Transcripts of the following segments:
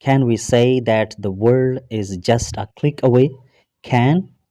Can we say that the world is just a click away? Can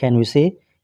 Can we say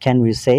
Can we say,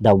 the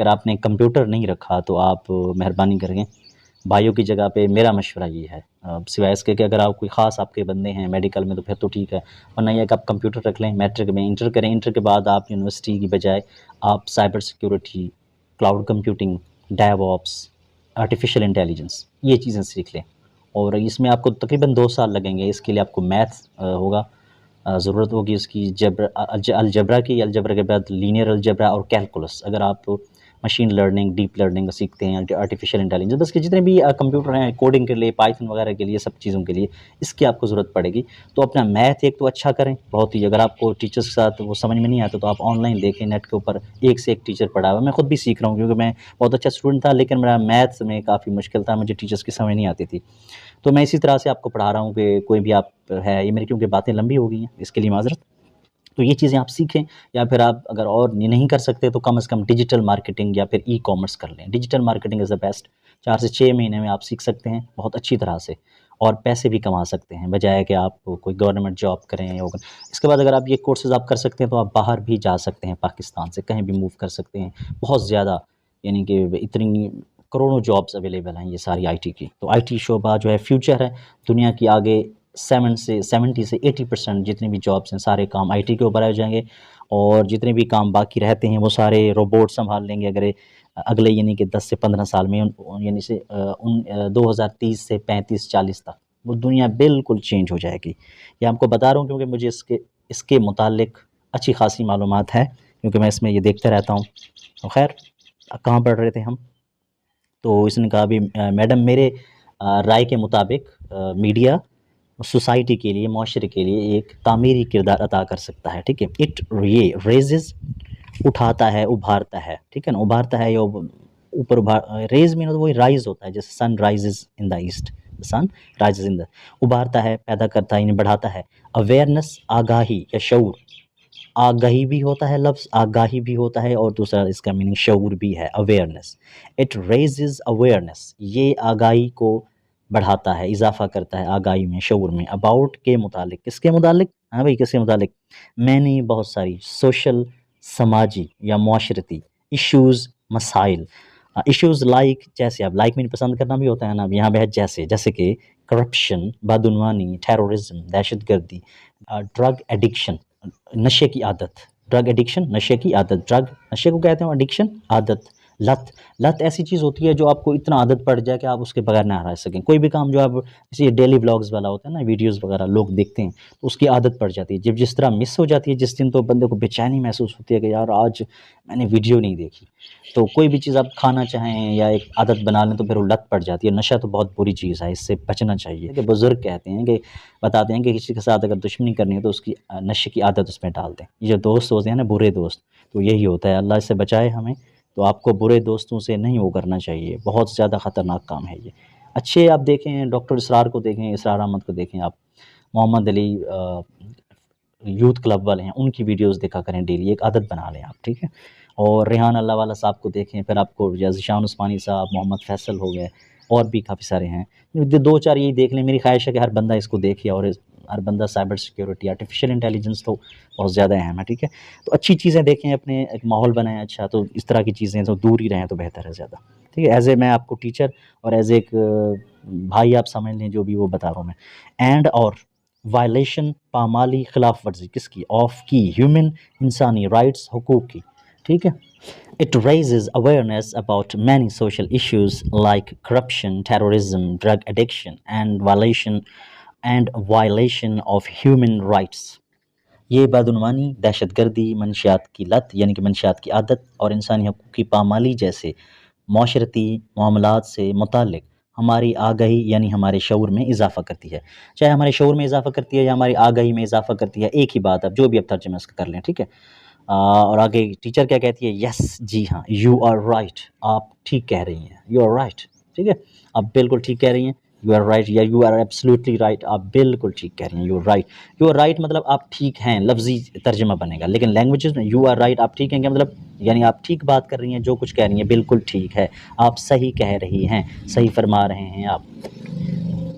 اگر آپ نے computer نہیں رکھا تو آپ مہربانی کر کے بھائیوں کی جگہ پہ میرا مشورہ یہ ہے، سوائے اس کے کہ اگر آپ کوئی خاص آپ کے بندے ہیں میڈیکل میں تو پھر تو ٹھیک ہے، ورنہ یہ کہ آپ کمپیوٹر رکھ لیں، میٹرک میں انٹر کریں، انٹر کے بعد آپ یونیورسٹی کی بجائے آپ cyber security, cloud computing, due آپس، آرٹیفیشیل انٹیلیجنس، یہ چیزیں سیکھ لیں، اور اس میں آپ کو تقریباً 2 سال لگیں گے۔ اس کے لیے آپ کو میتھس ہوگا، ضرورت ہوگی اس کی، الجبرا کی، الجبرا کے بعد لینئر الجبرا اور کیلکولس۔ اگر آپ مشین لرننگ، ڈیپ لرننگ سیکھتے ہیں، آرٹیفیشیل انٹیلیجنس، بس کہ جتنے بھی کمپیوٹر ہیں کوڈنگ کے لیے، پائتھن وغیرہ کے لیے، سب چیزوں کے لیے اس کی آپ کو ضرورت پڑے گی، تو اپنا میتھ ایک تو اچھا کریں بہت ہی۔ اگر آپ کو ٹیچرس کے ساتھ وہ سمجھ میں نہیں آتا تو آپ آن لائن دیکھیں، نیٹ کے اوپر ایک سے ایک ٹیچر پڑھا ہوا ہے۔ میں خود بھی سیکھ رہا ہوں کیونکہ میں بہت اچھا اسٹوڈنٹ تھا، لیکن میرا میتھس میں کافی مشکل تھا، مجھے ٹیچرس کی سمجھ نہیں آتی تھی، تو میں اسی طرح سے آپ کو پڑھا رہا ہوں کہ کوئی بھی آپ ہے، یہ میری کیونکہ باتیں لمبی ہو گئی ہیں، اس کے لیے معذرت۔ تو یہ چیزیں آپ سیکھیں، یا پھر آپ اگر اور نہیں کر سکتے تو کم از کم ڈیجیٹل مارکیٹنگ یا پھر ای کامرس کر لیں۔ Digital marketing is the best, 4 سے 6 مہینے میں آپ سیکھ سکتے ہیں بہت اچھی طرح سے، اور پیسے بھی کما سکتے ہیں بجائے کہ آپ کوئی گورنمنٹ جاب کریں۔ اس کے بعد اگر آپ یہ کورسز آپ کر سکتے ہیں تو آپ باہر بھی جا سکتے ہیں، پاکستان سے کہیں بھی موو کر سکتے ہیں، بہت زیادہ، یعنی کہ اتنی کروڑوں جابس اویلیبل ہیں یہ ساری آئی ٹی کی۔ تو آئی ٹی شعبہ جو ہے فیوچر ہے دنیا کی، آگے 70 سے 80% جتنے بھی جابس ہیں سارے کام آئی ٹی کے اوپر آ جائیں گے، اور جتنے بھی کام باقی رہتے ہیں وہ سارے روبوٹ سنبھال لیں گے اگر اگلے یعنی کہ 10 سے 15 سال میں، یعنی سے 2030 سے 35-40 تک وہ دنیا بالکل چینج ہو جائے گی۔ یہ آپ کو بتا رہا ہوں کیونکہ مجھے اس کے متعلق اچھی خاصی معلومات ہے، کیونکہ میں اس میں یہ دیکھتا رہتا ہوں۔ تو خیر کہاں پڑھ رہے تھے ہم؟ تو اس نے کہا بھی میڈم میرے رائے کے مطابق میڈیا سوسائٹی کے لیے، معاشرے کے لیے ایک تعمیری کردار ادا کر سکتا ہے، ٹھیک ہے۔ یہ ریزز اٹھاتا ہے، ابھارتا ہے، ٹھیک ہے نا، ابھارتا ہے یا اوپر ریز میں وہی رائز ہوتا ہے، جیسے سن رائزز ان دا ایسٹ، سن رائزز ان دا، ابھارتا ہے، پیدا کرتا ہے، یعنی بڑھاتا ہے۔ اویئرنس، آگاہی یا شعور، آگاہی بھی ہوتا ہے لفظ، آگاہی بھی ہوتا ہے، اور دوسرا اس کا میننگ شعور بھی ہے، اویئرنس۔ اٹ ریزز اویئرنس، یہ آگاہی کو بڑھاتا ہے، اضافہ کرتا ہے آگاہی میں، شعور میں۔ اباؤٹ کے متعلق، کس کے متعلق؟ ہاں بھائی کس کے متعلق؟ میں نے بہت ساری سوشل، سماجی یا معاشرتی ایشوز، مسائل، ایشوز لائک، جیسے اب لائک میں پسند کرنا بھی ہوتا ہے نا، اب یہاں پہ ہے جیسے کہ کرپشن، بدعنوانی، ٹیرورزم، دہشت گردی، ڈرگ ایڈکشن، نشے کی عادت، ڈرگ ایڈکشن، نشے کی عادت، ڈرگ نشے کو کہتے ہیں، ایڈکشن عادت، لت ایسی چیز ہوتی ہے جو آپ کو اتنا عادت پڑ جائے کہ آپ اس کے بغیر نہ رہ سکیں۔ کوئی بھی کام جو آپ جیسے ڈیلی ولاگز والا ہوتا ہے نا، ویڈیوز وغیرہ لوگ دیکھتے ہیں تو اس کی عادت پڑ جاتی ہے، جب جس طرح مس ہو جاتی ہے جس دن تو بندے کو بے چینی محسوس ہوتی ہے کہ یار آج میں نے ویڈیو نہیں دیکھی۔ تو کوئی بھی چیز آپ کھانا چاہیں یا ایک عادت بنا لیں تو پھر وہ لت پڑ جاتی ہے۔ نشہ تو بہت بری چیز ہے، اس سے بچنا چاہیے، کہ بزرگ کہتے ہیں کہ بتاتے ہیں کہ کسی کے ساتھ اگر دشمنی کرنی ہے تو اس کی نشے کی عادت اس میں ڈال دیں۔ یہ جو دوست ہوتے ہیں نا برے دوست، تو یہی ہوتا ہے، اللہ اس سے بچائے ہمیں۔ تو آپ کو برے دوستوں سے نہیں وہ کرنا چاہیے، بہت زیادہ خطرناک کام ہے یہ۔ اچھے آپ دیکھیں ڈاکٹر اسرار کو دیکھیں، اسرار احمد کو دیکھیں، آپ محمد علی یوتھ کلب والے ہیں ان کی ویڈیوز دیکھا کریں ڈیلی، ایک عادت بنا لیں آپ، ٹھیک ہے۔ اور ریحان اللہ والا صاحب کو دیکھیں، پھر آپ کو ذیشان عثمانی صاحب، محمد فیصل ہو گئے، اور بھی کافی سارے ہیں، 2-4 یہی دیکھ لیں۔ میری خواہش ہے کہ ہر بندہ اس کو دیکھے، اور ہر بندہ سائبر سیکیورٹی، آرٹیفیشیل انٹیلیجنس تو بہت زیادہ اہم ہے، ٹھیک ہے۔ تو اچھی چیزیں دیکھیں، اپنے ایک ماحول بنائیں اچھا، تو اس طرح کی چیزیں تو دور ہی رہیں تو بہتر ہے زیادہ، ٹھیک ہے۔ ایز اے میں آپ کو ٹیچر اور ایز ایک بھائی آپ سمجھ لیں جو بھی وہ بتا رہا ہوں میں۔ اینڈ اور وائلیشن، پامالی، خلاف ورزی کس کی؟ آف کی، ہیومن، انسانی رائٹس، حقوق کی، ٹھیک ہے۔ It raises awareness about many social issues like corruption, terrorism, drug addiction, and violation of human rights. یہ بدعنوانی، دہشت گردی، منشیات کی لت یعنی کہ منشیات کی عادت، اور انسانی حقوق کی پامالی جیسے معاشرتی معاملات سے متعلق ہماری آگاہی یعنی ہمارے شعور میں اضافہ کرتی ہے۔ چاہے ہمارے شعور میں اضافہ کرتی ہے یا ہماری آگاہی میں اضافہ کرتی ہے، ایک ہی بات، اب جو بھی اب ترجمہ اس کا کر لیں، ٹھیک ہے۔ اور آگے ٹیچر کیا کہتی ہے؟ یس، جی ہاں، یو آر رائٹ، آپ ٹھیک کہہ رہی ہیں، یو آر رائٹ، ٹھیک ہے، آپ بالکل ٹھیک کہہ رہی ہیں، یو آر رائٹ، یا یو آر ایبسلیوٹلی رائٹ، آپ بالکل ٹھیک کہہ رہی ہیں، you are right. You are right مطلب آپ ٹھیک ہیں، لفظی ترجمہ بنے گا، لیکن لینگویجز میں یو آر رائٹ آپ ٹھیک ہیں کیا مطلب؟ یعنی آپ ٹھیک بات کر رہی ہیں، جو کچھ کہہ رہی ہیں بالکل ٹھیک ہے، آپ صحیح کہہ رہی ہیں، صحیح فرما رہے ہیں آپ۔